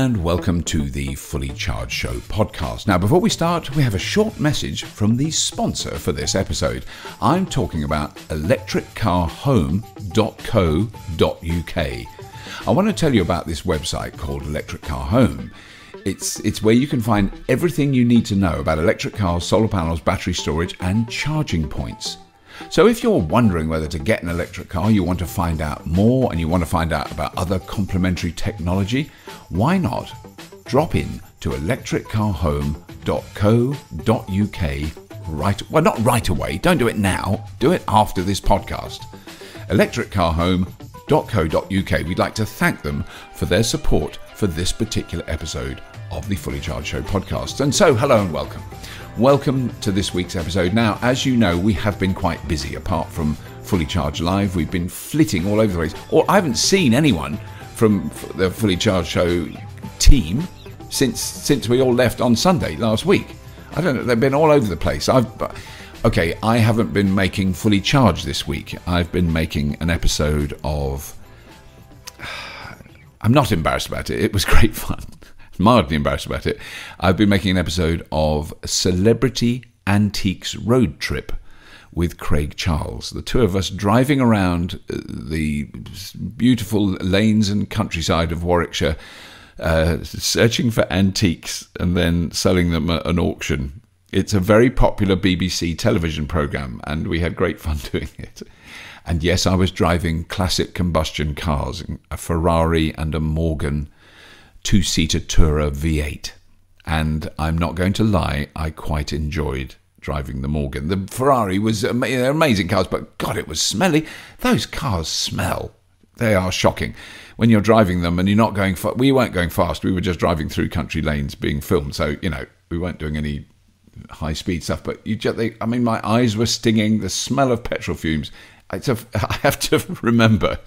and welcome to the Fully Charged Show podcast. Now, before we start, we have a short message from the sponsor for this episode. I'm talking about electriccarhome.co.uk. I want to tell you about this website called Electric Car Home. It's where you can find everything you need to know about electric cars, solar panels, battery storage, and charging points. So if you're wondering whether to get an electric car, you want to find out more and you want to find out about other complementary technology, why not drop in to electriccarhome.co.uk not right away, don't do it now, do it after this podcast. electriccarhome.co.uk. We'd like to thank them for their support for this particular episode of the Fully Charged Show podcast. And so, hello and welcome. Welcome to this week's episode. Now, as you know, we have been quite busy. Apart from Fully Charged Live, we've been flitting all over the place. Or I haven't seen anyone from the Fully Charged Show team since we all left on Sunday last week. I don't know, they've been all over the place. I haven't been making Fully Charged this week. I've been making an episode of... I'm not embarrassed about it. It was great fun. Mildly embarrassed about it. I've been making an episode of Celebrity Antiques Road Trip with Craig Charles. The two of us driving around the beautiful lanes and countryside of Warwickshire, searching for antiques and then selling them at an auction. It's a very popular BBC television programme, and we had great fun doing it. And yes, I was driving classic combustion cars, a Ferrari and a Morgan two-seater Tourer V8. And I'm not going to lie, I quite enjoyed driving the Morgan. The Ferrari was, they're amazing cars, but God, it was smelly. Those cars smell. They are shocking. When you're driving them and you're not going fast, we weren't going fast, we were just driving through country lanes being filmed. So, we weren't doing any high-speed stuff, but my eyes were stinging, the smell of petrol fumes. I have to remember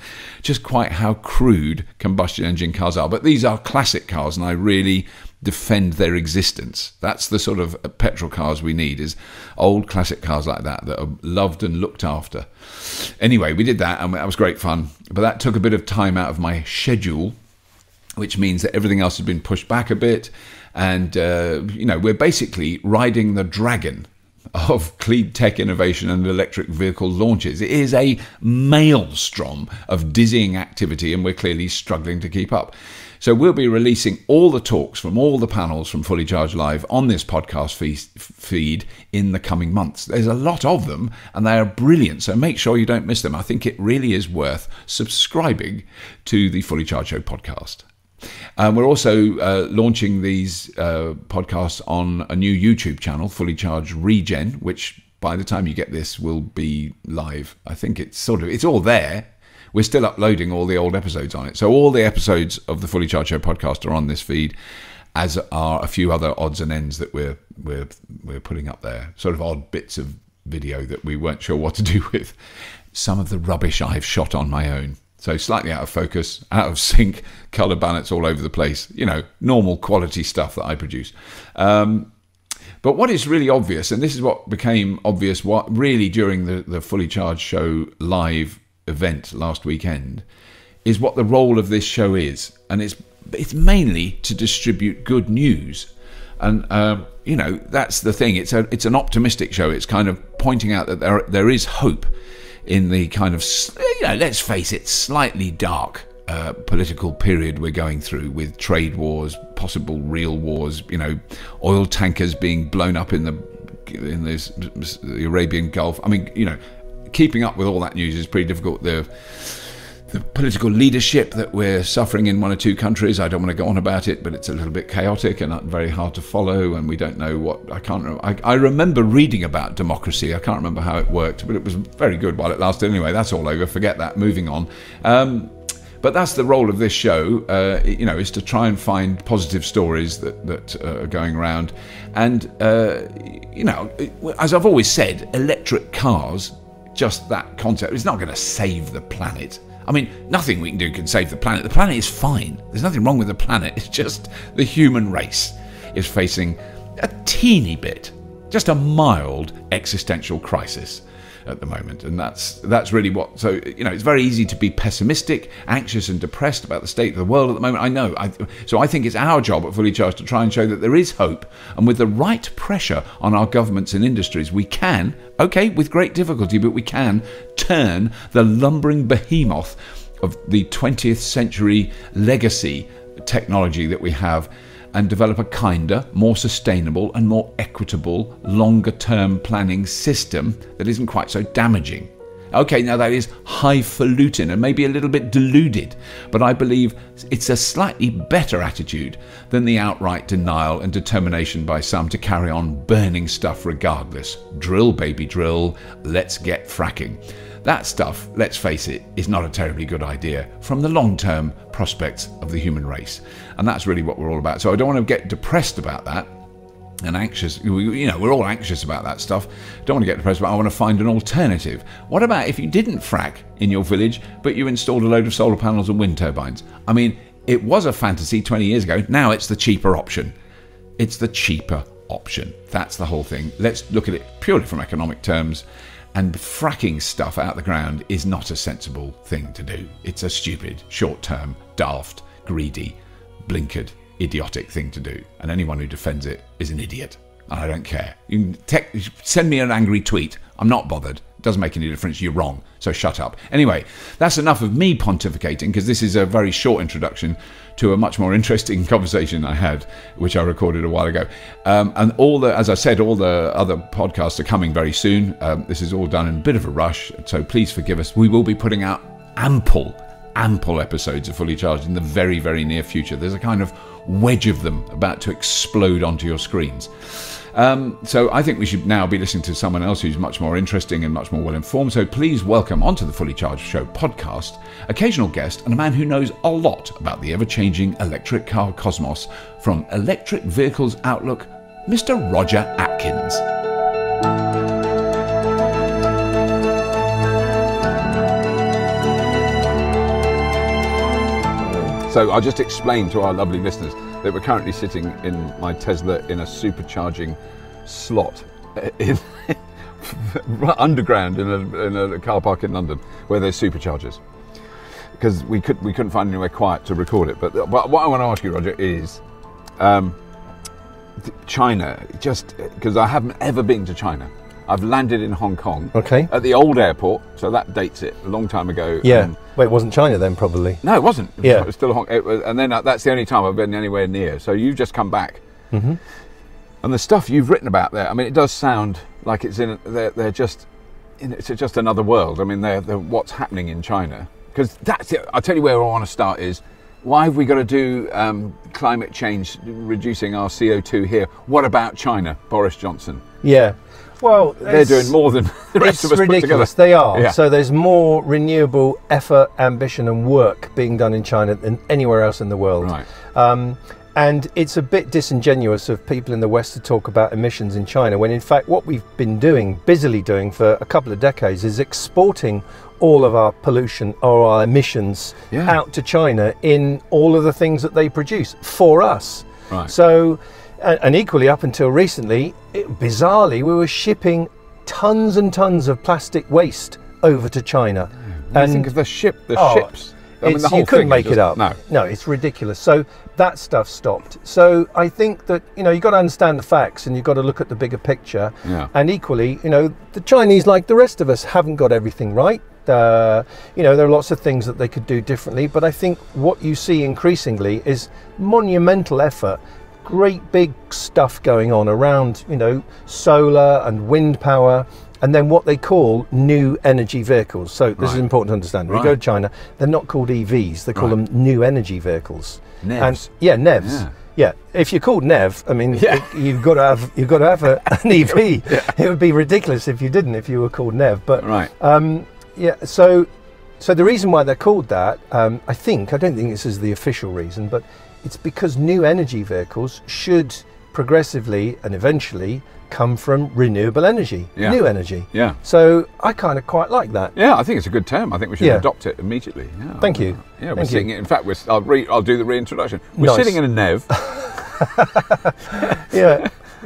just quite how crude combustion engine cars are. But these are classic cars, and I really defend their existence. That's the sort of petrol cars we need, is old classic cars like that are loved and looked after. Anyway, we did that, and that was great fun. But that took a bit of time out of my schedule, which means that everything else has been pushed back a bit. And, we're basically riding the dragon of clean tech innovation and electric vehicle launches. It is a maelstrom of dizzying activity, and we're clearly struggling to keep up. So we'll be releasing all the talks from all the panels from Fully Charged Live on this podcast feed in the coming months. There's a lot of them, and they are brilliant, so make sure you don't miss them. I think it really is worth subscribing to the Fully Charged Show podcast. We're also launching these podcasts on a new YouTube channel, Fully Charged Regen, which by the time you get this will be live. I think it's all there. We're still uploading all the old episodes on it. So all the episodes of the Fully Charged Show podcast are on this feed, as are a few other odds and ends that we're putting up there. Sort of odd bits of video that we weren't sure what to do with. Some of the rubbish I've shot on my own. So slightly out of focus, out of sync, colour balance all over the place. Normal quality stuff that I produce. But what is really obvious, and this is what became obvious really during the Fully Charged Show live event last weekend, is what the role of this show is. And it's mainly to distribute good news. And, that's the thing. It's an optimistic show. It's kind of pointing out that there is hope in the kind of, let's face it, slightly dark political period we're going through, with trade wars, possible real wars, oil tankers being blown up in the Arabian Gulf. Keeping up with all that news is pretty difficult. The political leadership that we're suffering in one or two countries, I don't want to go on about it, but it's a little bit chaotic and very hard to follow, and we don't know what... I remember reading about democracy. I can't remember how it worked, but it was very good while it lasted. Anyway, that's all over. Forget that. Moving on. But that's the role of this show, is to try and find positive stories that are going around. And, as I've always said, electric cars, just that concept, is not going to save the planet. Nothing we can do can save the planet. The planet is fine. There's nothing wrong with the planet. It's just the human race is facing a teeny bit, just a mild existential crisis. at the moment, and that's really what. So it's very easy to be pessimistic, anxious, and depressed about the state of the world at the moment. I know. So I think it's our job at Fully Charged to try and show that there is hope, and with the right pressure on our governments and industries, we can, with great difficulty, but we can turn the lumbering behemoth of the 20th century legacy technology that we have and develop a kinder, more sustainable and more equitable, longer-term planning system that isn't quite so damaging. Okay, now that is highfalutin and maybe a little bit deluded, but I believe it's a slightly better attitude than the outright denial and determination by some to carry on burning stuff regardless. Drill, baby, drill. Let's get fracking. That stuff, let's face it, is not a terribly good idea from the long-term prospects of the human race. And that's really what we're all about. So I don't want to get depressed about that and anxious. We're all anxious about that stuff. Don't want to get depressed, but I want to find an alternative. What about if you didn't frack in your village, but you installed a load of solar panels and wind turbines? I mean, it was a fantasy 20 years ago. Now it's the cheaper option. It's the cheaper option. That's the whole thing. Let's look at it purely from economic terms. And fracking stuff out the ground is not a sensible thing to do. It's a stupid, short-term, daft, greedy, blinkered, idiotic thing to do. And anyone who defends it is an idiot. And I don't care. You can send me an angry tweet. I'm not bothered. It doesn't make any difference. You're wrong. So shut up. Anyway, that's enough of me pontificating, because this is a very short introduction to a much more interesting conversation I had, which I recorded a while ago. And as I said, all the other podcasts are coming very soon. This is all done in a bit of a rush, so please forgive us. We will be putting out ample episodes of Fully Charged in the very, very near future. There's a kind of wedge of them about to explode onto your screens. So I think we should now be listening to someone else who's much more interesting and much more well-informed. So please welcome onto the Fully Charged Show podcast, occasional guest and a man who knows a lot about the ever-changing electric car cosmos from Electric Vehicles Outlook, Mr. Roger Atkins. So I'll just explain to our lovely listeners that we're currently sitting in my Tesla in a supercharging slot in underground in a car park in London where there's superchargers, because we couldn't find anywhere quiet to record it. But what I want to ask you, Roger, is China, just because I haven't ever been to China. I've landed in Hong Kong. Okay. At the old airport, so that dates it a long time ago. Yeah. Well, it wasn't China then, probably. No, it wasn't. Yeah. It was still and then that's the only time I've been anywhere near. So you've just come back. Mm-hmm. And the stuff you've written about there, I mean, it does sound like it's they're just, it's just another world. I mean, they're what's happening in China. Because that's it. I'll tell you where I want to start is, why have we got to do climate change, reducing our CO2 here? What about China, Boris Johnson? Yeah. Well, they're doing more than the rest of us ridiculous. Put together. They are. Yeah. So there's more renewable effort, ambition and work being done in China than anywhere else in the world. Right. And it's a bit disingenuous of people in the West to talk about emissions in China, when in fact what we've been busily doing for a couple of decades is exporting all of our pollution or our emissions out to China in all of the things that they produce for us. Right. So, and equally up until recently, bizarrely, we were shipping tons and tons of plastic waste over to China. And think of the ships. I mean, the whole you couldn't make it up. No, it's ridiculous. So that stuff stopped. So I think that, you've got to understand the facts and you've got to look at the bigger picture. Yeah. And equally, the Chinese, like the rest of us, haven't got everything right. There are lots of things that they could do differently. But I think what you see increasingly is monumental effort, great big stuff going on around, solar and wind power. And then what they call new energy vehicles. So this is important to understand. When you go to China, they're not called EVs. They call them new energy vehicles. NEVs. And NEVs. Yeah. If you're called NEV, I mean, you've got to have an EV. It would be ridiculous if you didn't. If you were called NEV. But So the reason why they're called that, I don't think this is the official reason, but it's because new energy vehicles should progressively and eventually come from renewable energy, new energy. Yeah. So I kind of quite like that. Yeah, I think it's a good term. I think we should adopt it immediately. Yeah. Thank you. Yeah, we're sitting. In fact, I'll do the reintroduction. We're sitting in a NEV.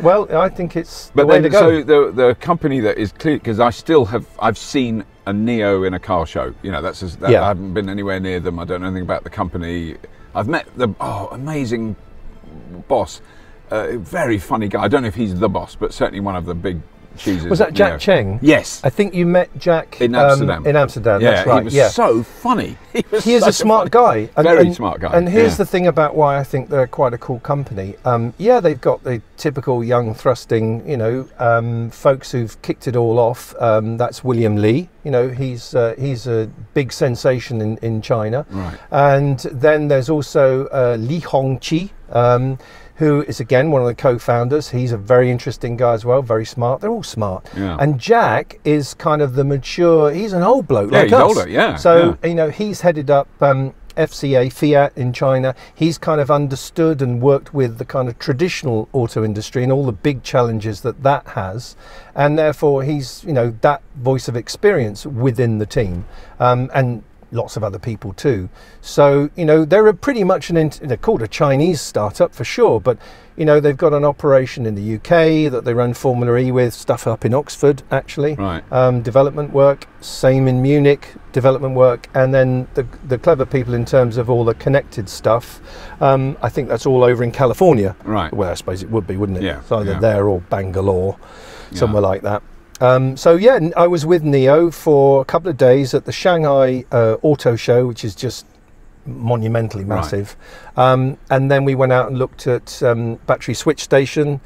Well, I think it's But the way then, to go. so the company that is clear, because I've seen a Neo in a car show. You know, I haven't been anywhere near them. I don't know anything about the company. I've met the amazing boss, very funny guy. I don't know if he's the boss, but certainly one of the big cheeses. Was that Jack Cheng? Yes. I think you met Jack in Amsterdam. In Amsterdam, yeah, that's right. He was so funny. He is a smart guy. Very smart guy. And here's the thing about why I think they're quite a cool company. They've got the typical young, thrusting, folks who've kicked it all off. That's William Li. You know, he's a big sensation in China. Right. And then there's also Li Hongqi, who is again one of the co-founders. He's a very interesting guy as well, very smart. They're all smart. Yeah. And Jack is kind of the mature, he's an old bloke like he's us. older, yeah. So, he's headed up FCA, Fiat in China. He's kind of understood and worked with the kind of traditional auto industry and all the big challenges that has. And therefore he's, that voice of experience within the team. And lots of other people too. So, they're pretty much they're called a Chinese startup for sure, but, they've got an operation in the UK that they run Formula E with, stuff up in Oxford, actually. Right. Development work, same in Munich, development work, and then the clever people in terms of all the connected stuff, I think that's all over in California. Right. Well, I suppose it would be, wouldn't it? Yeah. It's either there or Bangalore, somewhere like that. I was with Neo for a couple of days at the Shanghai Auto Show, which is just monumentally massive. Right. And then we went out and looked at Battery Switch Station,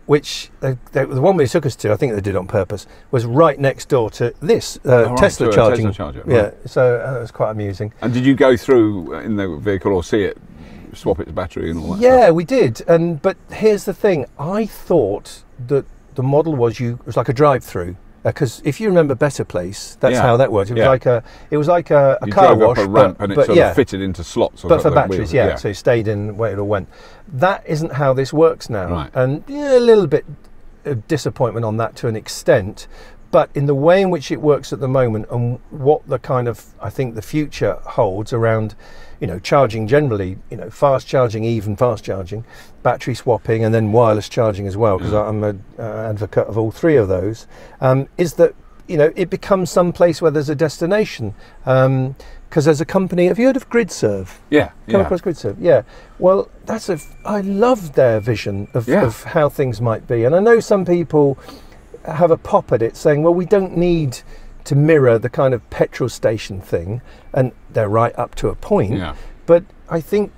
which the one they took us to, I think they did on purpose, was right next door to this Tesla charging. Tesla charger, right. Yeah, so it was quite amusing. And did you go through in the vehicle or see it, swap its battery and all that Yeah, stuff? we did. But here's the thing, I thought that the model was like a drive-through, because if you remember Better Place, that's how that worked. It was like a you car drove wash, up a ramp and it sort of fitted into slots. But for batteries, so you stayed in where it all went. That isn't how this works now, right. And a little bit of disappointment on that to an extent. But in the way in which it works at the moment, and what the kind of, I think, the future holds around, charging generally, fast charging, even fast charging, battery swapping, and then wireless charging as well, because I'm an advocate of all three of those, is that, it becomes some place where there's a destination. Because there's a company, have you heard of GridServe? Yeah. Come across GridServe? Yeah. Well, I love their vision of how things might be. And I know some people have a pop at it saying, well, we don't need to mirror the kind of petrol station thing, and they're right up to a point. Yeah. But I think,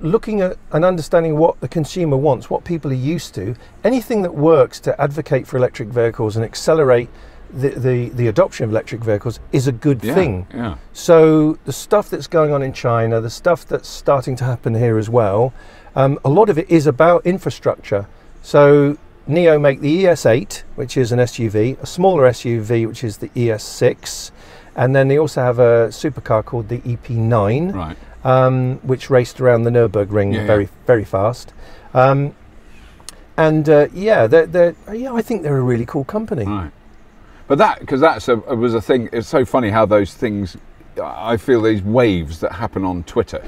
looking at and understanding what the consumer wants, what people are used to, anything that works to advocate for electric vehicles and accelerate the adoption of electric vehicles is a good thing. Yeah. So the stuff that's going on in China, the stuff that's starting to happen here as well, a lot of it is about infrastructure. So Neo make the ES8, which is an SUV, a smaller SUV, which is the ES6, and then they also have a supercar called the EP9, right. Which raced around the Nürburgring very, very fast. I think they're a really cool company. Right. But because was a thing. It's so funny how those things. I feel these waves that happen on Twitter.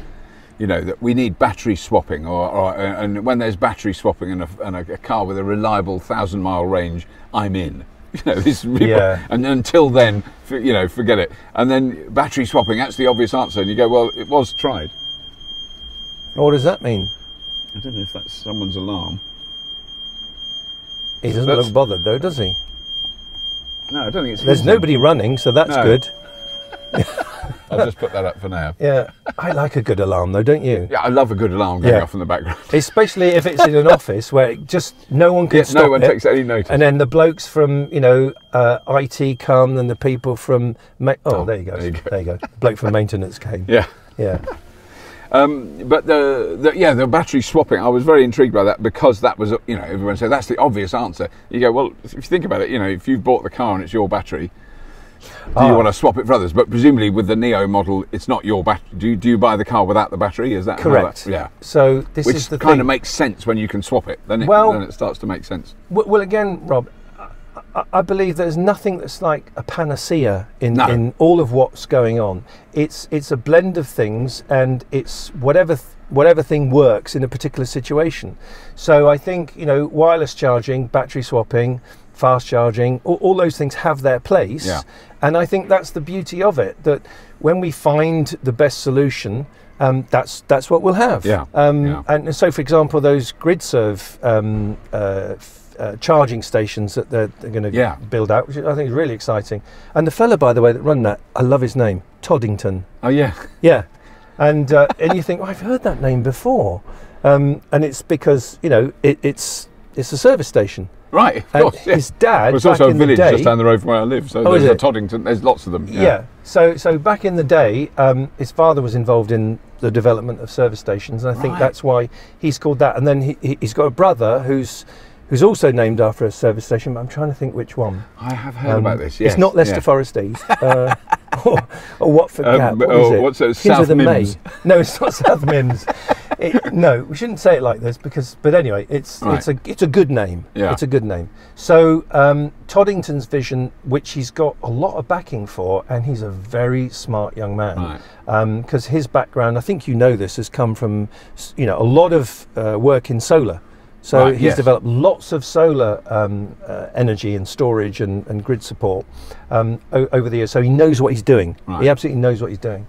That we need battery swapping, and when there's battery swapping and a car with a reliable 1,000-mile range, I'm in. And until then, forget it. And then battery swapping, that's the obvious answer. And you go, well, it was tried. What does that mean? I don't know if that's someone's alarm. He doesn't look bothered though, does he? No, I don't think it's. There's nobody running, so that's good. I'll just put that up for now. Yeah, I like a good alarm though, don't you? Yeah, I love a good alarm going off in the background. Especially if it's in an office where no one can stop no one takes any notice. And then the blokes from, IT come, and the people from... there you go. There you go. The bloke from maintenance came. Yeah. Yeah. But the battery swapping, I was very intrigued by that, because that was, everyone said that's the obvious answer. You go, well, if you think about it, if you've bought the car and it's your battery, do you want to swap it for others? But presumably with the Neo model, it's not your battery. Do you buy the car without the battery? Is that correct? So this is the thing. Which kind of makes sense when you can swap it. Then it starts to make sense. Well, again, Rob, I believe there's nothing that's like a panacea in all of what's going on. It's a blend of things, and it's whatever whatever thing works in a particular situation. So I think, you know, wireless charging, battery swapping, fast charging, all those things have their place. Yeah. And I think that's the beauty of it, that when we find the best solution, that's what we'll have. Yeah. And so, for example, those GridServe charging stations that they're going to build out, which I think is really exciting. And the fella, by the way, that run that, I love his name, Tottington. Oh yeah. Yeah. And you think, I've heard that name before, and it's because, you know, it's a service station. Right, of course, his dad. There's also a village just down the road from where I live, so there's a Tottington. There's lots of them. Yeah. So back in the day, his father was involved in the development of service stations, and I think that's why he's called that. And then he's got a brother who's also named after a service station, but I'm trying to think which one. I have heard about this. Yes. It's not Leicester Forest East. Or Watford Gap. What is it? What's it? South Mims. No, it's not South Mims. No, we shouldn't say it like this but anyway, it's a good name. Yeah. It's a good name. So Tottington's Vision, which he's got a lot of backing for, and he's a very smart young man. Because his background, I think you know this, has come from, you know, a lot of work in solar. So he's developed lots of solar energy and storage and grid support over the years. So he knows what he's doing. He absolutely knows what he's doing.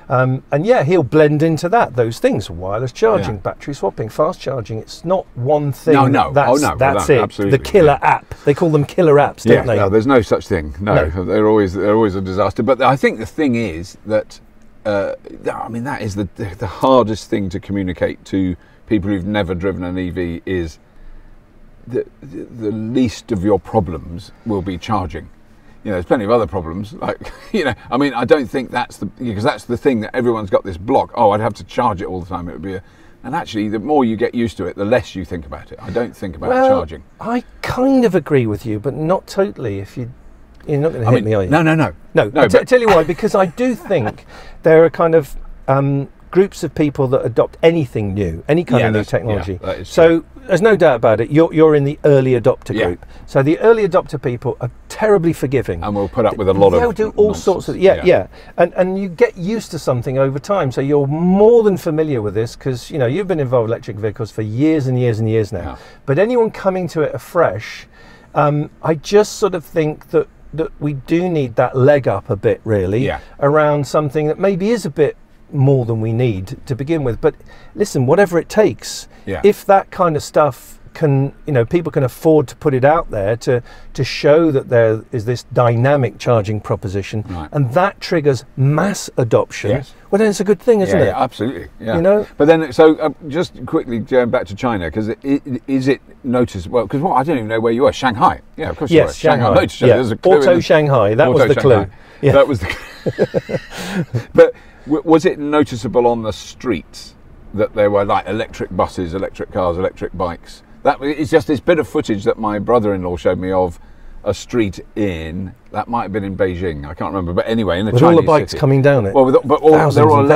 And he'll blend into those things: wireless charging, battery swapping, fast charging. It's not one thing. No. That's it. Absolutely. The killer app. They call them killer apps, don't they? No, there's no such thing. No, they're always a disaster. But I think the thing is that I mean, that is the hardest thing to communicate to people who've never driven an EV, is the least of your problems will be charging. You know, there's plenty of other problems, like, you know, I mean, I don't think because that's the thing that everyone's got this block. Oh, I'd have to charge it all the time. It would be and actually, the more you get used to it, the less you think about it. I don't think about charging. I kind of agree with you, but not totally. You're not going to hit me, are you? No. Tell you why, because I do think there are kind of groups of people that adopt anything new, any kind of new technology. Yeah, that is so true. There's no doubt about it. You're in the early adopter group. So the early adopter people are terribly forgiving, and we'll put up with a lot they'll of do all nonsense. Sorts of and you get used to something over time. So you're more than familiar with this, because you know you've been involved with electric vehicles for years and years and years now. Yeah. But anyone coming to it afresh, I just sort of think that we do need that leg up a bit, really, around something that maybe is a bit more than we need to begin with. But listen, whatever it takes, if that kind of stuff can, you know, people can afford to put it out there to show that there is this dynamic charging proposition, and that triggers mass adoption, well then it's a good thing, isn't it? Yeah, absolutely. Yeah. You know? But then, so just quickly going back to China, because is it noticeable? Because I don't even know where you are. Shanghai. Yeah, of course you are. Shanghai. Motor Show. There's a clue Auto Shanghai. That was the clue. Yeah. That was the But was it noticeable on the streets that there were like electric buses, electric cars, electric bikes? It's just this bit of footage that my brother-in-law showed me of a street that might have been in Beijing, I can't remember, but anyway, in a Chinese all the bikes city. Coming down it. Well, they're all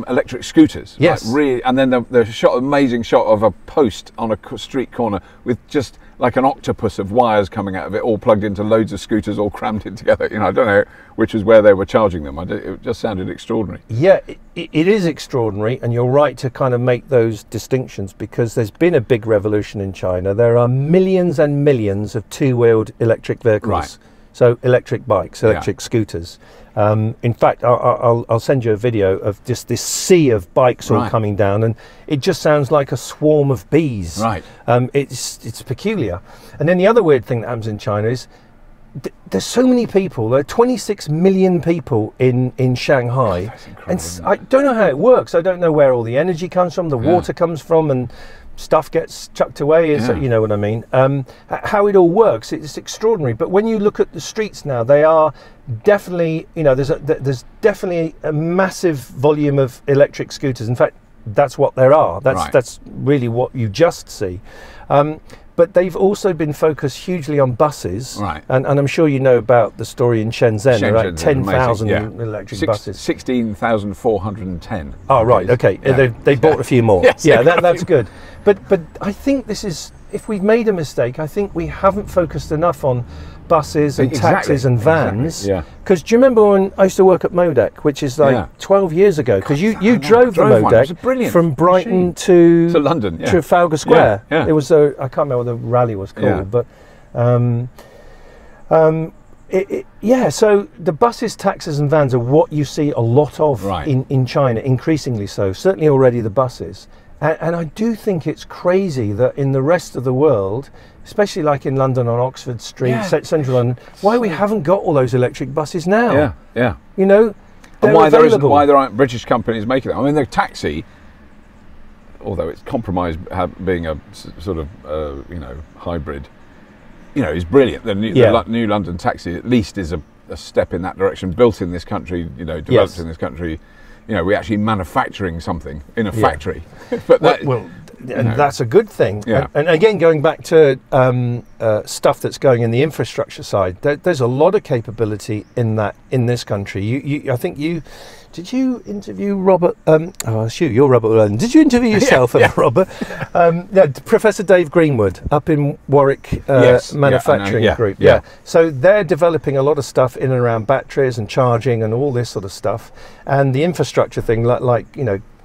electric scooters. Yes. Like really, and then the amazing shot of a post on a street corner with just like an octopus of wires coming out of it, all plugged into loads of scooters, all crammed in together. You know, I don't know which is where they were charging them. It just sounded extraordinary. Yeah, it is extraordinary, and you're right to kind of make those distinctions, because there's been a big revolution in China. There are millions and millions of two-wheeled electric vehicles, so electric bikes, electric scooters. In fact, I'll send you a video of just this sea of bikes all coming down, and it just sounds like a swarm of bees. Right. It's peculiar. And then the other weird thing that happens in China is there's so many people. There are 26 million people in Shanghai. That's incredible, and I don't know how it works. I don't know where all the energy comes from, the water comes from, and stuff gets chucked away, you know what I mean. How it all works, it's extraordinary. But when you look at the streets now, they are definitely, you know, there's definitely a massive volume of electric scooters. In fact, that's what there are. That's really what you just see. But they've also been focused hugely on buses, and I'm sure you know about the story in Shenzhen, right? 10,000 electric buses. 16,410. Oh, right, okay. Yeah. They bought a few more. Yes, that's good. But I think this is, if we've made a mistake, I think we haven't focused enough on buses and taxis and vans. Yeah. Because do you remember when I used to work at Modec, which is like 12 years ago? Because you drove the Modec from Brighton to London, Trafalgar Square. Yeah. It was I can't remember what the rally was called, but so the buses, taxis and vans are what you see a lot of in China, increasingly so, certainly already the buses. And I do think it's crazy that in the rest of the world, especially like in London on Oxford Street, central London, why we haven't got all those electric buses now. Yeah. You know, and why there aren't British companies making them. I mean, the taxi, although it's compromised being a sort of hybrid, is brilliant. The new London taxi at least is a step in that direction, built in this country, developed in this country. We're actually manufacturing something in a factory. But that's a good thing. Yeah. And again, going back to stuff that's going in the infrastructure side, there's a lot of capability in this country. I think did you interview Robert? You're Robert Llewellyn. Did you interview yourself, Robert? Professor Dave Greenwood up in Warwick Manufacturing Group. Yeah. So they're developing a lot of stuff in and around batteries and charging and all this sort of stuff. And the infrastructure thing, like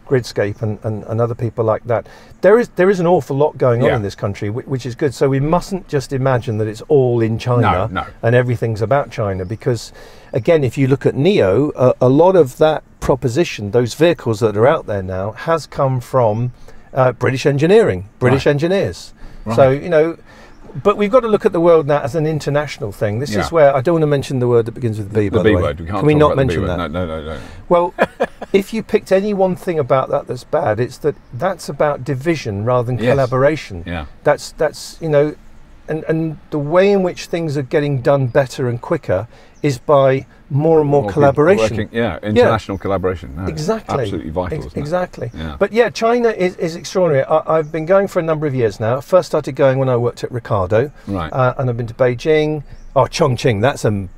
Gridscape and other people like that. There is an awful lot going on in this country, which is good. So we mustn't just imagine that it's all in China and everything's about China, because again, if you look at NEO, a lot of that proposition, those vehicles that are out there now, has come from British engineering, British engineers. Right. So, but we've got to look at the world now as an international thing. This is where I don't want to mention the word that begins with B, by the way. word. Can we not mention that? No. Well, if you picked any one thing about that that's bad, it's that's about division rather than collaboration. Yeah. That's and the way in which things are getting done better and quicker is by more and more collaboration. International collaboration. No, exactly. Absolutely vital. Isn't exactly. It? Yeah. But China is extraordinary. I've been going for a number of years now. First started going when I worked at Ricardo. Right. And I've been to Beijing. Oh, Chongqing, that's an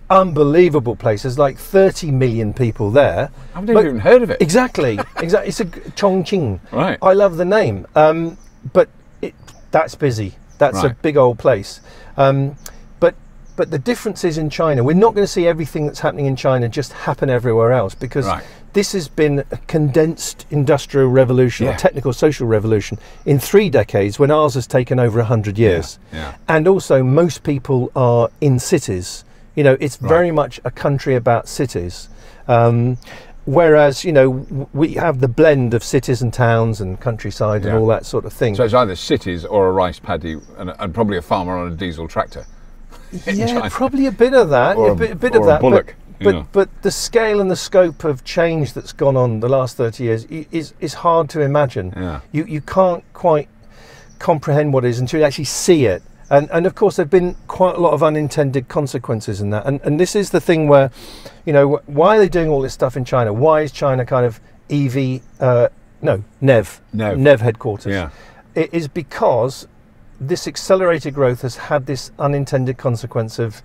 unbelievable place. There's like 30 million people there. I've never even heard of it. Exactly. It's a Chongqing. Right. I love the name. But that's busy. That's a big old place. But the difference is in China, we're not going to see everything that's happening in China just happen everywhere else, because this has been a condensed industrial revolution or technical social revolution in 3 decades, when ours has taken over 100 years. Yeah. And also most people are in cities. It's very much a country about cities. Whereas, we have the blend of cities and towns and countryside and all that sort of thing. So it's either cities or a rice paddy and probably a farmer on a diesel tractor. Probably a bit of that. Or a bit of that. A bullock, but the scale and the scope of change that's gone on the last 30 years is hard to imagine. Yeah. You can't quite comprehend what it is until you actually see it. And of course, there have been quite a lot of unintended consequences in that. And this is the thing where, why are they doing all this stuff in China? Why is China kind of NEV headquarters? Yeah. It is because this accelerated growth has had this unintended consequence of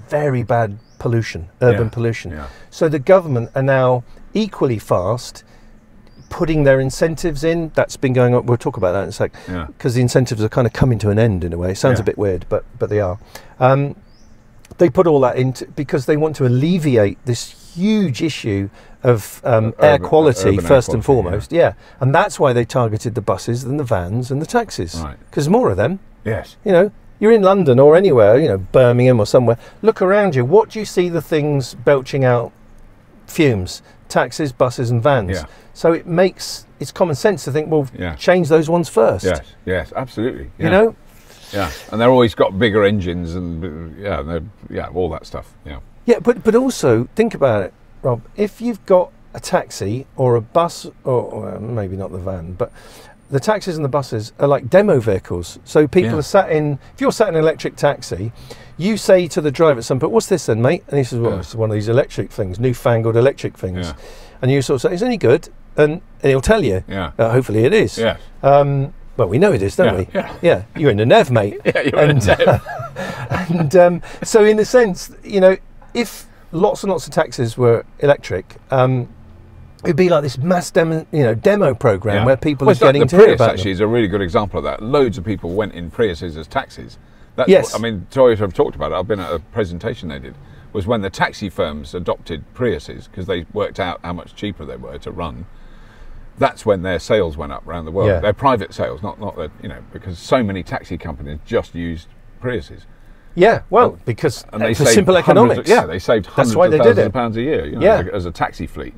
very bad pollution, urban pollution. Yeah. So the government are now equally fast putting their incentives in. That's been going on. We'll talk about that in a sec, because the incentives are kind of coming to an end in a way. It sounds a bit weird, but they are. They put all that into because they want to alleviate this huge issue of air quality first and foremost. Yeah, and that's why they targeted the buses and the vans and the taxis, because more of them. Yes. You're in London or anywhere, Birmingham or somewhere. Look around you. What do you see the things belching out fumes? Taxis, buses and vans. Yeah. So it's common sense to think, well, change those ones first. Yes, absolutely. Yeah. Yeah, and they're always got bigger engines and all that stuff. Yeah, but also think about it, Rob. If you've got a taxi or a bus, or maybe not the van, but the taxis and the buses are like demo vehicles. So people are sat in. If you're sat in an electric taxi, you say to the driver at some point, "What's this then, mate?" And he says, "Well, it's one of these electric things, newfangled electric things." Yeah. And you sort of say, "Is it any good?" And he'll tell you. Yeah. Hopefully it is. Yeah. Well, we know it is, don't we? Yeah. You're in the NEV, mate. Yeah, you're in the NEV. And so, in a sense, if lots and lots of taxis were electric, it'd be like this mass demo program where people are getting to hear about actually is a really good example of that. Loads of people went in Priuses as taxis That's Yes. what, I mean, Toyota have talked about it. I've been at a presentation they did. Was when the taxi firms adopted Priuses because they worked out how much cheaper they were to run. That's when their sales went up around the world. Yeah. Their private sales, not their, because so many taxi companies just used Priuses. Yeah, well, because And they for saved simple economics. they saved hundreds That's why of they did thousands it. of pounds a year Yeah. as a taxi fleet.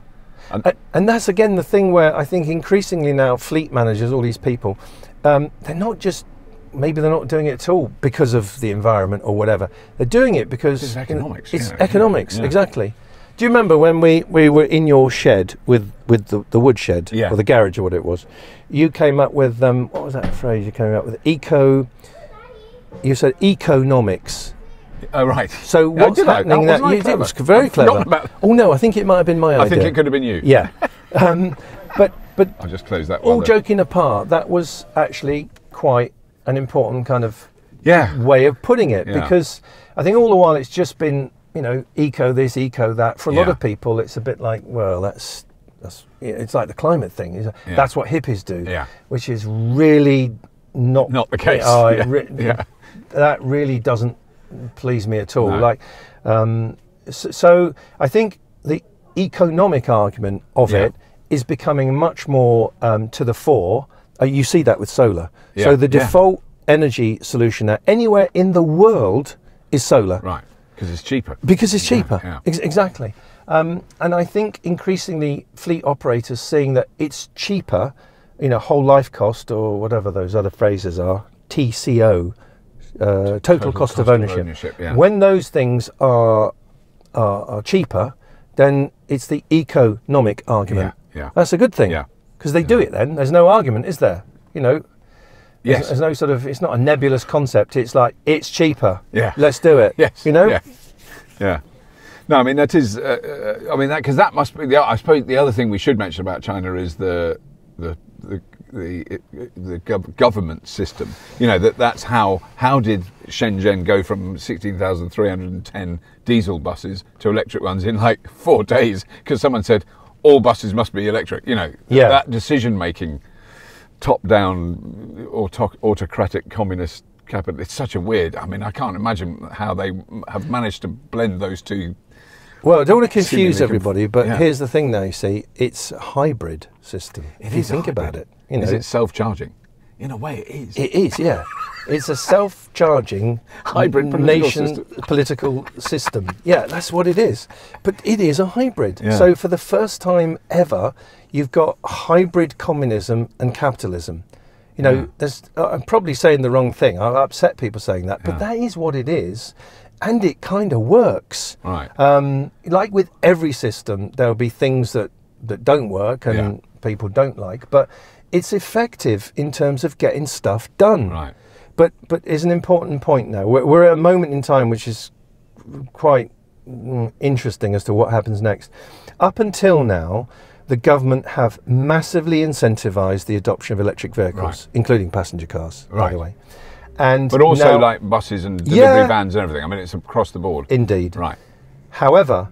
And that's again the thing where I think increasingly now fleet managers, all these people, they're not just, maybe they're not doing it at all because of the environment or whatever. They're doing it because It's economics. It's yeah. economics, Yeah. exactly. Do you remember when we were in your shed with the wood shed, Yeah. or the garage or what it was? You came up with, what was that phrase you came up with? You said economics. Oh, right. So Yeah, what's happening that? that it was very I've forgotten clever. about- Oh no, I think it might have been my idea. I think it could have been you. Yeah. But I'll just close that all one. joking apart, that was actually quite an important kind of Yeah. way of putting it, Yeah. because I think all the while it's just been, eco this, eco that. For a lot Yeah. of people, it's a bit like, well, that's it's like the climate thing. Yeah. That's what hippies do, Yeah. which is really not Not the case. Yeah. That really doesn't please me at all. No. Like, so I think the economic argument of Yeah. it is becoming much more to the fore. You see that with solar. Yeah. So the Yeah. default energy solution now anywhere in the world is solar. Right. Because it's cheaper. Because it's cheaper. Yeah. Exactly. And I think increasingly fleet operators seeing that it's cheaper, whole life cost or whatever those other phrases are, TCO, total cost of ownership. Yeah. When those things are cheaper, then it's the economic argument. Yeah. That's a good thing. Yeah. Because they do it then. There's no argument, is there? Yes. There's no sort of, it's not a nebulous concept. It's like, it's cheaper. Yeah. Let's do it. Yes. Yeah. Yeah. No, I mean that is. Because that must be. I suppose the other thing we should mention about China is the government system. That's how did Shenzhen go from 16,310 diesel buses to electric ones in like 4 days? Because someone said all buses must be electric. Yeah. That decision making, top down, autocratic communist capital. It's such a weird. I mean, I can't imagine how they have managed to blend those two. Well, I don't want to confuse Seemingly everybody, but yeah. here's the thing now, you see, it's a hybrid system. If you is a think hybrid. about it. Is it self-charging? In a way, it is. It is, yeah. It's a self-charging Hybrid political system. Yeah, that's what it is. But it is a hybrid. Yeah. So for the first time ever, you've got hybrid communism and capitalism. I'm probably saying the wrong thing. I've upset people saying that, but that is what it is. And it kind of works. Right. Like with every system, there'll be things that don't work and people don't like, but it's effective in terms of getting stuff done. Right. But it's an important point now. We're at a moment in time which is quite interesting as to what happens next. Up until now, the government have massively incentivized the adoption of electric vehicles, including passenger cars, by the way. But also like buses and delivery vans and everything. I mean, it's across the board. Indeed. Right. However,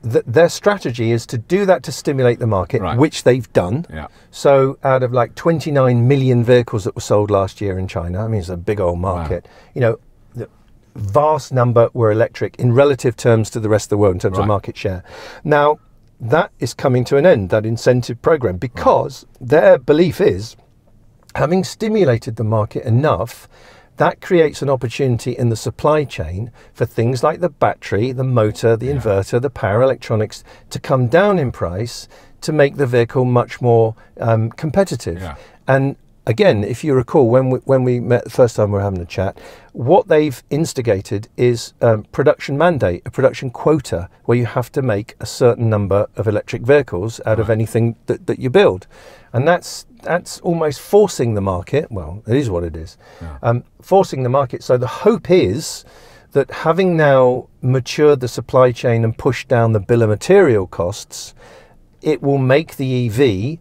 their strategy is to do that to stimulate the market, which they've done. Yeah. So out of like 29 million vehicles that were sold last year in China, I mean, it's a big old market. Wow. The vast number were electric in relative terms to the rest of the world in terms of market share. Now, that is coming to an end, that incentive program, because their belief is, having stimulated the market enough, that creates an opportunity in the supply chain for things like the battery, the motor, the inverter, the power electronics to come down in price to make the vehicle much more competitive. Yeah. And again, if you recall, when we met the first time we were having a chat, what they've instigated is production mandate, a production quota, where you have to make a certain number of electric vehicles out of anything that you build. And that's almost forcing the market. Well, it is what it is. Yeah. Forcing the market. So the hope is that having now matured the supply chain and pushed down the bill of material costs, it will make the EV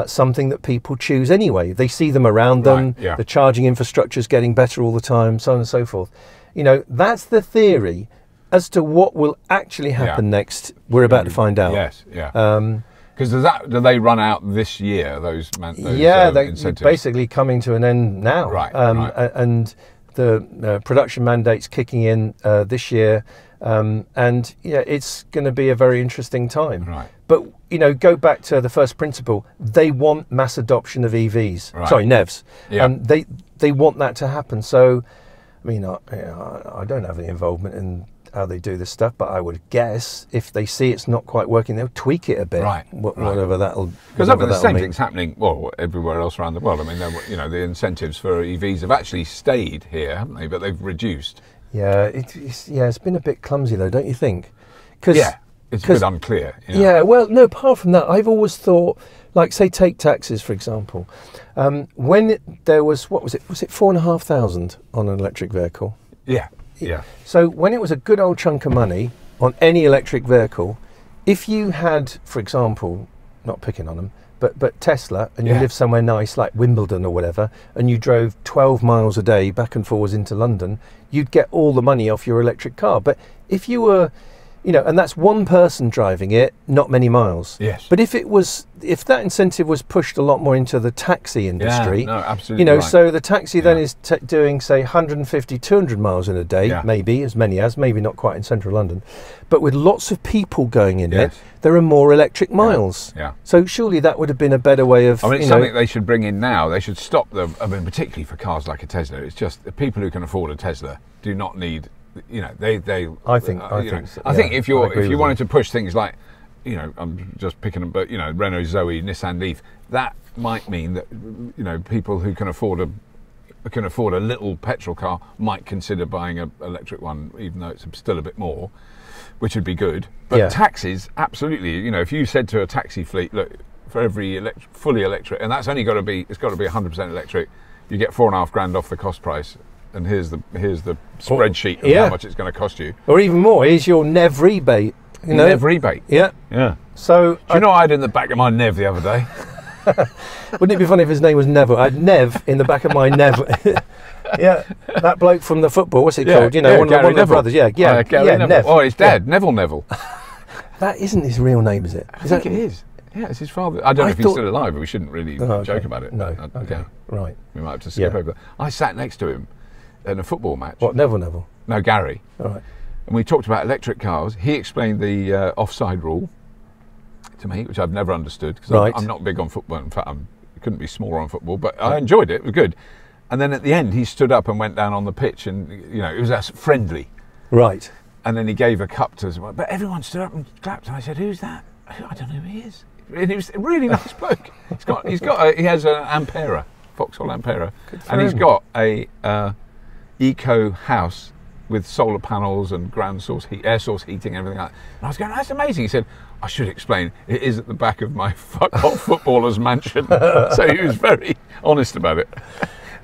something that people choose anyway. They see them around them. Yeah. The charging infrastructure is getting better all the time, so on and so forth. That's the theory. As to what will actually happen next, we're about to find out. Yes, yeah. Because do they run out this year? Those they're incentives? basically coming to an end now. Right. And production mandates kicking in this year, and yeah, it's going to be a very interesting time. Right. But go back to the first principle. They want mass adoption of EVs. Right. Sorry, NEVs. Yeah. They want that to happen. So, I mean, I don't have any involvement in how they do this stuff, but I would guess if they see it's not quite working, they'll tweak it a bit. Right. Whatever that'll. Because the same thing's happening, well, everywhere else around the world. I mean, the incentives for EVs have actually stayed here, haven't they? But they've reduced. Yeah, it's been a bit clumsy though, don't you think? Yeah, it's a bit unclear. Yeah, well, no, apart from that, I've always thought, like, say, take taxis, for example. When there was, what was it? Was it 4,500 on an electric vehicle? Yeah, yeah. So when it was a good old chunk of money on any electric vehicle, if you had, for example, not picking on them, but Tesla, and you live somewhere nice like Wimbledon or whatever, and you drove 12 miles a day back and forwards into London, you'd get all the money off your electric car. But if you were, and that's one person driving it, not many miles. Yes. But if that incentive was pushed a lot more into the taxi industry, no, absolutely right. so the taxi then is doing, say, 150, 200 miles in a day, maybe, maybe not quite in central London, but with lots of people going in it, there are more electric miles. Yeah. So surely that would have been a better way of, it's something they should bring in now. They should stop them. I mean, particularly for cars like a Tesla. It's just the people who can afford a Tesla do not need. I think if you wanted to push things like, I'm just picking them, but Renault Zoe, Nissan Leaf, that might mean that people who can afford a little petrol car might consider buying an electric one, even though it's still a bit more, which would be good. But taxis, absolutely. If you said to a taxi fleet, look, for every fully electric, and that's only got to be 100% electric, you get $4,500 off the cost price. And here's the spreadsheet of how much it's going to cost you. Or even more, here's your NEV rebate. NEV rebate. Yeah. Yeah. So do you know I had in the back of my NEV the other day? Wouldn't it be funny if his name was Neville? I had Nev in the back of my Nev. Yeah, that bloke from the football. What's it called? One of the brothers. Yeah, Nev. Oh, his dad, Neville. That isn't his real name, is it? I think it is. Yeah, it's his father. I don't know if he's still alive, but we shouldn't really joke about it. No. Okay. Right. We might have to skip over that. I sat next to him in a football match. What, Neville? No, Gary. All right. And we talked about electric cars. He explained the offside rule to me, which I've never understood, because I'm not big on football. In fact, I couldn't be smaller on football, but I enjoyed it. It was good. And then at the end, he stood up and went down on the pitch, and it was friendly. Right. And then he gave a cup to someone, but everyone stood up and clapped. And I said, "Who's that?" I don't know who he is. And he was a really nice bloke. He has an Ampera, Vauxhall Ampera, and he's got a eco house with solar panels and air source heating and everything like that. And I was going, "That's amazing." He said, "I should explain, it is at the back of my footballer's mansion." So he was very honest about it.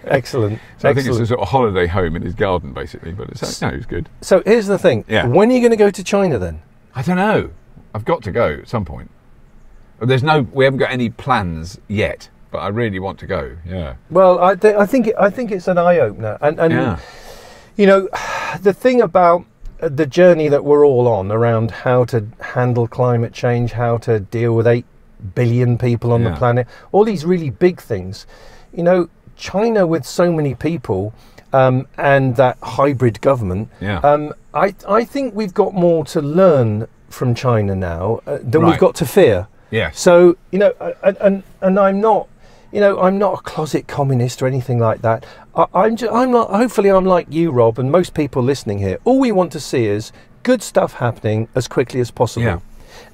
Excellent. So I think it's a sort of holiday home in his garden, basically. But it was good. So here's the thing. Yeah. When are you going to go to China then? I don't know. I've got to go at some point. We haven't got any plans yet, but I really want to go. Yeah. Well, I think it's an eye opener, and the thing about the journey that we're all on around how to handle climate change, how to deal with 8 billion people on the planet, all these really big things. China with so many people and that hybrid government. Yeah. I think we've got more to learn from China now than we've got to fear. Yeah. So and I'm not, I'm not a closet communist or anything like that. I'm not. Hopefully, I'm like you, Rob, and most people listening here. All we want to see is good stuff happening as quickly as possible. Yeah.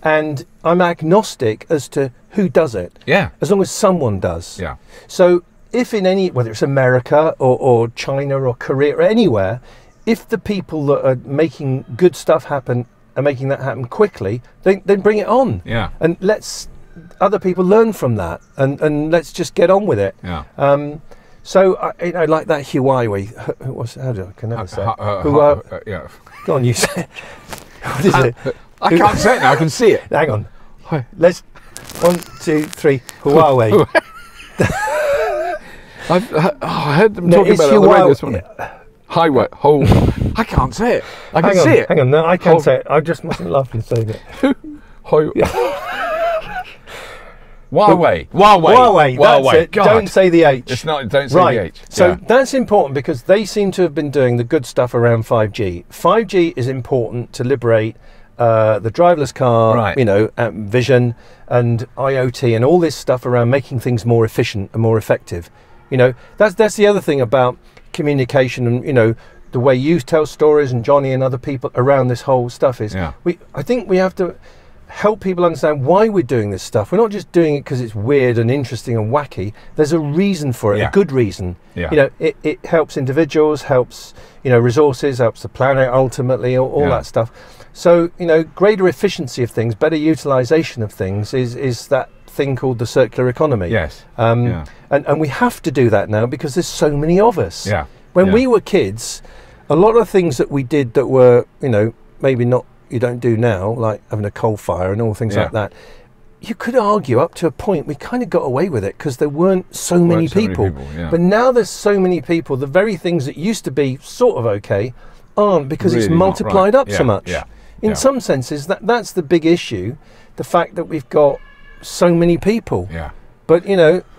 And I'm agnostic as to who does it. Yeah. As long as someone does. Yeah. So if whether it's America or China or Korea or anywhere, if the people that are making good stuff happen are making that happen quickly, then bring it on. Yeah. And let's other people learn from that, and let's just get on with it. Yeah. So I like that Huawei. I can never say it. Yeah. Go on, you say it. What is it? I can't say it now. I can see it. Hang on. Let's 1, 2, 3. Huawei. I heard them talking about it on the radio this morning. Highway. I can't say it. I can see it. Hang on. No, I can't say it. I just mustn't laugh and say it. Huawei. That's it. God. Don't say the H. It's not. Don't say Right. the H. So Yeah. that's important because they seem to have been doing the good stuff around 5G. 5G is important to liberate the driverless car, Right. vision and IoT and all this stuff around making things more efficient and more effective. That's the other thing about communication and the way you tell stories and Johnny and other people around this whole stuff is I think we have to help people understand why we're doing this stuff. We're not just doing it because it's weird and interesting and wacky. There's a reason for it, a good reason. Yeah. It helps individuals, helps resources, helps the planet ultimately, all that stuff. So greater efficiency of things, better utilization of things is that thing called the circular economy. Yes. And we have to do that now because there's so many of us. Yeah. When we were kids, a lot of things that we did that were maybe not you don't do now, like having a coal fire and all things like that, you could argue up to a point we kind of got away with it because there weren't so many people. But now there's so many people, the very things that used to be sort of okay aren't because Really it's multiplied up so much. In Yeah. some senses, that's the big issue, the fact that we've got so many people. Yeah. But,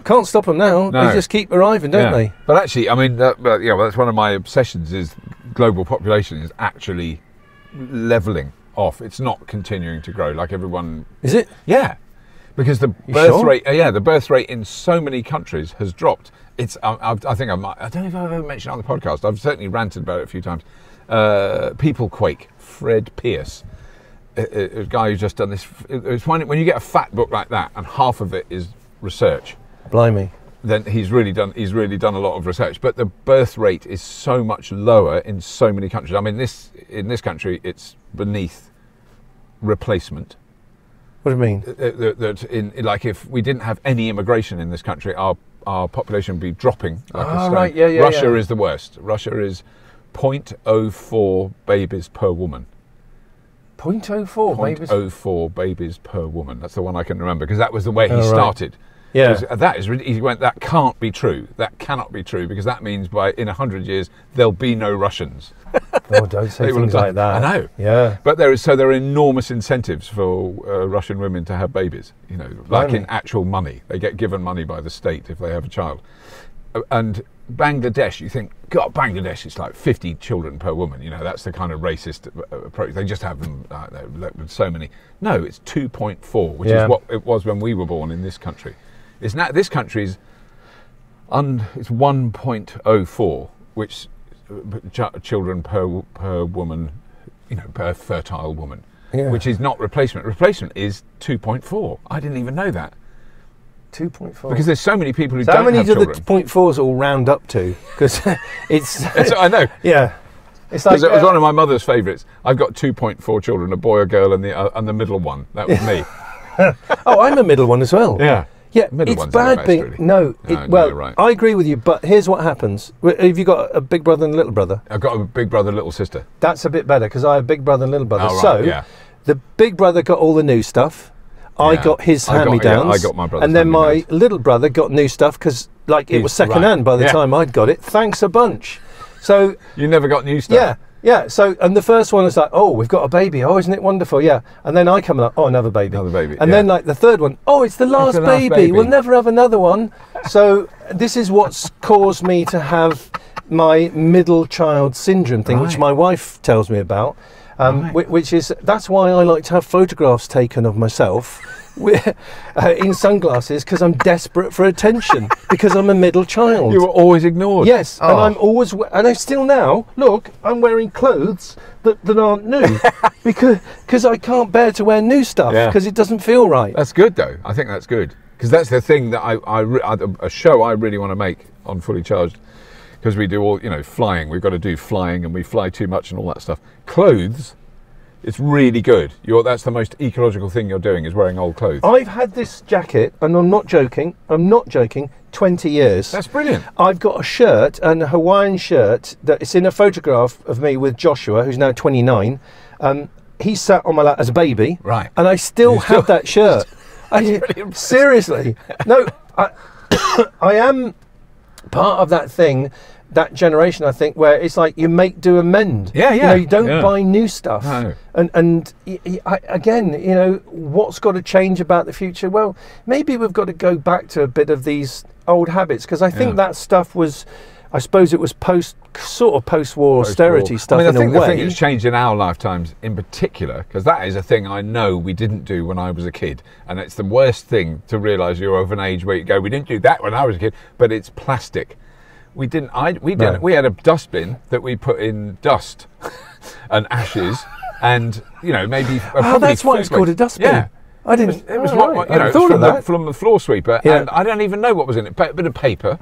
can't stop them now. No. They just keep arriving, don't they? But actually, I mean, that's one of my obsessions is global population is actually levelling off. It's not continuing to grow like everyone. Is it? Yeah. Because the birth rate, the birth rate in so many countries has dropped. It's, I think I don't know if I've ever mentioned it on the podcast. I've certainly ranted about it a few times. People Quake, Fred Pierce, a guy who's just done this. It's when you get a fat book like that and half of it is research. Blimey. Then he's really done a lot of research. But the birth rate is so much lower in so many countries. I mean, in this country, it's beneath replacement. What do you mean? That like if we didn't have any immigration in this country, our population would be dropping like a stone. Right, yeah, Russia is the worst. Russia is 0.04 babies per woman. 0.04 babies? 0.04 babies per woman. That's the one I can remember because that was the way he started. Yeah. That is. He went. That can't be true. That cannot be true because that means in 100 years there'll be no Russians. Oh, don't say things like that. I know. Yeah. But there are enormous incentives for Russian women to have babies. Like in actual money, they get given money by the state if they have a child. And Bangladesh, you think, God, Bangladesh is like 50 children per woman. That's the kind of racist approach. They just have them so many. No, it's 2.4, which is what it was when we were born in this country. It's now this country's it's 1.04, which children per woman, per fertile woman, which is not replacement. Replacement is 2.4. I didn't even know that. 2.4. Because there's so many people who so don't how many have do children. the 0.4s all round up to? Because it's I know. Yeah. It's like it was one of my mother's favourites. I've got 2.4 children, a boy, a girl, and the middle one. That was me. Oh, I'm a middle one as well. Yeah. Yeah, Middle it's one's bad the best, being... really. No, you're right. I agree with you, but here's what happens. Have you got a big brother and a little brother? I've got a big brother, little sister. That's a bit better, because I have big brother and little brother. Oh, right, so, yeah. the big brother got all the new stuff. I got his hand-me-downs. I got my brother's and then my hand-me-downs. little brother got new stuff, because it was second-hand by the time I'd got it. Thanks a bunch. So... You never got new stuff? Yeah, so, and the first one is like, oh, we've got a baby. Oh, isn't it wonderful? Yeah. And then I come like, oh, another baby. And then like the third one, oh, it's the last baby. We'll never have another one. So this is what's caused me to have my middle child syndrome thing, which my wife tells me about, which is, that's why I like to have photographs taken of myself in sunglasses, because I'm desperate for attention, because I'm a middle child. You were always ignored. Yes, and I'm always, and I still now, look, I'm wearing clothes that aren't new, because I can't bear to wear new stuff, because it doesn't feel right. That's good though, I think that's good, because that's the thing that a show I really want to make on Fully Charged, because we do all, flying, we've got to do flying, and we fly too much and all that stuff. Clothes, it's really good. That's the most ecological thing you're doing, is wearing old clothes. I've had this jacket, and I'm not joking, 20 years. That's brilliant. I've got a shirt, a Hawaiian shirt, that it's in a photograph of me with Joshua, who's now 29. He sat on my lap as a baby. Right. And I still have that shirt. Seriously. No, I am part of that thing that generation, I think, where it's like you make do and mend. Yeah, You yeah. know, you don't buy new stuff. No. And again, you know, what's got to change about the future? Well, maybe we've got to go back to a bit of these old habits, because I think that stuff was, I suppose it was post-war austerity stuff. I mean, in I think a way. the thing that's changed in our lifetimes in particular, because that is a thing I know we didn't do when I was a kid, and it's the worst thing to realise you're of an age where you go, we didn't do that when I was a kid, but it's plastic. We didn't. We had a dustbin that we put in dust and ashes, and you know, maybe. That's why it's called a dustbin. Yeah. I didn't. It was right. you know, thought of that. from the floor sweeper, and I don't even know what was in it. A bit of paper,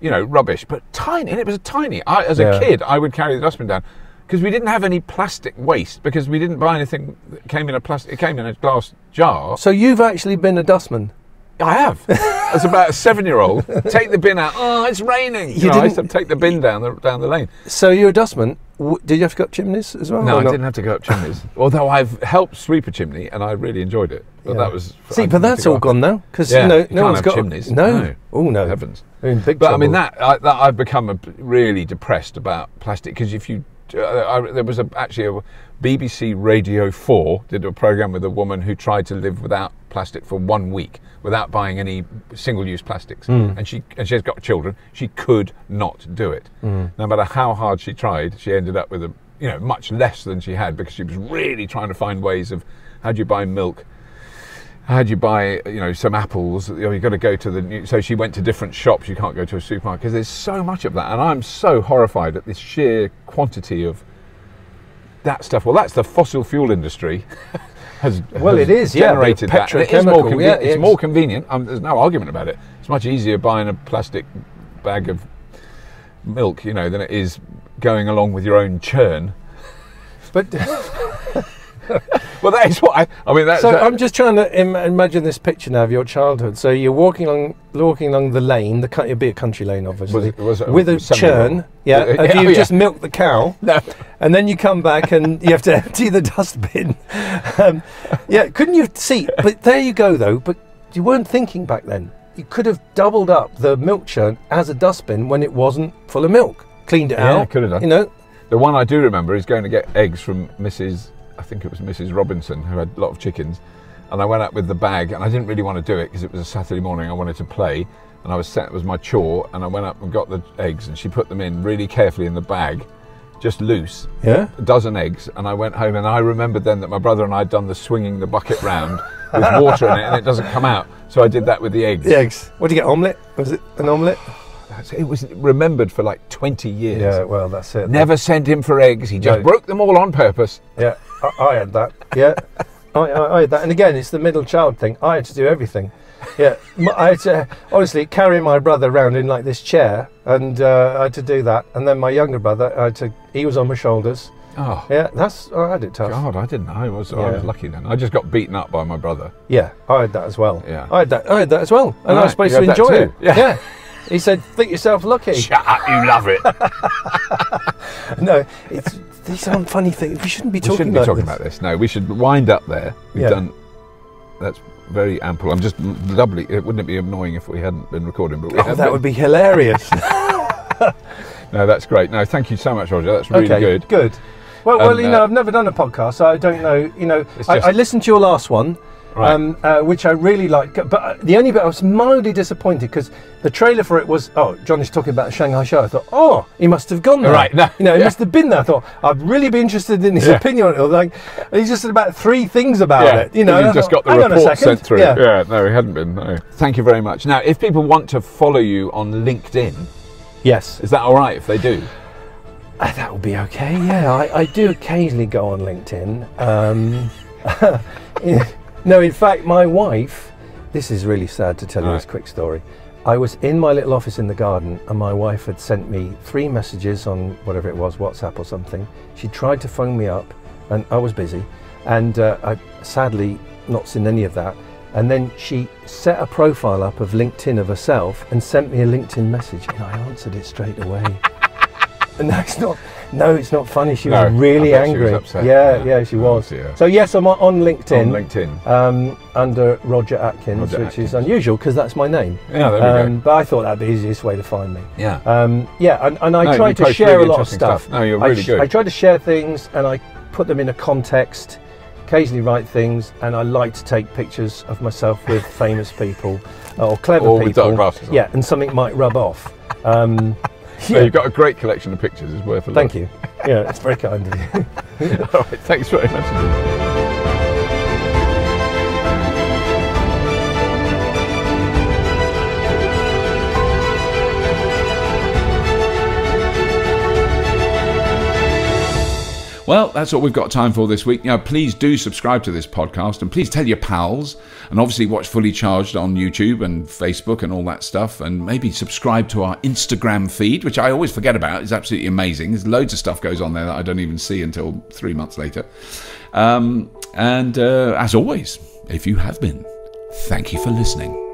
you know, rubbish, but tiny. And it was tiny. As a kid, I would carry the dustbin down because we didn't have any plastic waste, because we didn't buy anything that came in a plastic. It came in a glass jar. So you've actually been a dustman. I have. As about a 7-year-old, take the bin out. Oh, it's raining. You know, I used to take the bin down the lane. So you're a dustman. Did you have to go up chimneys as well? No, I didn't have to go up chimneys. Although I've helped sweep a chimney and I really enjoyed it. But that was. See, but that's all gone now, because you know, no one's got chimneys. No. Oh no. Heavens. Big but trouble. I mean, I've become really depressed about plastic, because if you. There was actually a BBC Radio 4 did a programme with a woman who tried to live without plastic for 1 week without buying any single-use plastics, and she has got children. She could not do it. No matter how hard she tried, she ended up with much less than she had, because she was really trying to find ways of how do you buy milk. How do you buy, some apples? You've got to go to the. So she went to different shops. You can't go to a supermarket because there's so much of that, and I'm so horrified at this sheer quantity of that stuff. Well, that's the fossil fuel industry has generated that. It's more convenient. There's no argument about it. It's much easier buying a plastic bag of milk, than it is going along with your own churn. But. Well, that is what I mean. I'm just trying to imagine this picture now of your childhood. So you're walking along the lane. It'd be a country lane, obviously, with a churn. Yeah, you just milked the cow. No, and then you come back and you have to empty the dustbin. Couldn't you see? But there you go, though. But you weren't thinking back then. You could have doubled up the milk churn as a dustbin when it wasn't full of milk. Cleaned it out. Yeah, could have done. The one I do remember is going to get eggs from I think it was Mrs. Robinson, who had a lot of chickens, and I went up with the bag, and I didn't really want to do it because it was a Saturday morning. I wanted to play, and it was my chore, and I went up and got the eggs, and she put them in really carefully in the bag, just loose. Yeah. A dozen eggs, and I went home, and I remembered then that my brother and I had done the swinging the bucket round with water in it, and it doesn't come out. So I did that with the eggs. The eggs. What did you get? Omelette? Was it an omelette? It was remembered for like 20 years. Yeah, well, that's it. Never sent him for eggs. He just broke them all on purpose. Yeah, I had that. Yeah, I had that. And again, it's the middle child thing. I had to do everything. Yeah, I had to honestly carry my brother around in like this chair, and I had to do that. And then my younger brother, he was on my shoulders. Oh, yeah, I had it tough. God, I didn't. I was lucky then. I just got beaten up by my brother. Yeah, I had that as well. Yeah, I had that as well, and I was supposed to enjoy it. Yeah. He said, "Think yourself lucky." Shut up, you love it. No, these aren't funny things. We shouldn't be talking about this. No, we should wind up there. We've done. That's very ample. I'm just doubly. Wouldn't it be annoying if we hadn't been recording? But that would be hilarious. No, that's great. No, thank you so much, Roger. That's really good. Good. Well, I've never done a podcast, so I don't know. I listened to your last one. Right. Which I really liked, but the only bit I was mildly disappointed because the trailer for it was, Johnny's talking about the Shanghai show. I thought, he must have gone there. Right, no, he must have been there. I thought, I'd really be interested in his opinion on it. Like, he's just said about 3 things about it. He just got the report sent through. Yeah, no, he hadn't been. No. Thank you very much. Now, if people want to follow you on LinkedIn, yes, is that all right if they do? That would be okay. Yeah, I do occasionally go on LinkedIn. No, in fact, my wife, this is really sad to tell you this quick story. I was in my little office in the garden and my wife had sent me 3 messages on whatever it was, WhatsApp or something. She tried to phone me up and I was busy and I sadly not seen any of that. And then she set a profile up of LinkedIn of herself and sent me a LinkedIn message and I answered it straight away. And No, it's not funny. She No, was really I bet she was angry. upset. Yeah, she was. dear. So yes, I'm on LinkedIn. On LinkedIn. Under Roger Atkins, Roger which is Atkins. unusual because that's my name. Yeah, there we go. But I thought that'd be the easiest way to find me. Yeah. And I No, tried you to post share really a lot of interesting stuff. stuff. No, you're really good. I try to share things and I put them in a context, occasionally write things, and I like to take pictures of myself with famous people or clever Or with people. dark glasses on. Yeah, and something might rub off. So you've got a great collection of pictures. It's worth a look. Thank you. Yeah, it's very kind of you. All right, thanks very much. Well, that's what we've got time for this week. Now, please do subscribe to this podcast and please tell your pals, and obviously watch Fully Charged on YouTube and Facebook and all that stuff, and maybe subscribe to our Instagram feed, which I always forget about. It's absolutely amazing. There's loads of stuff goes on there that I don't even see until 3 months later. And as always, if you have been, thank you for listening.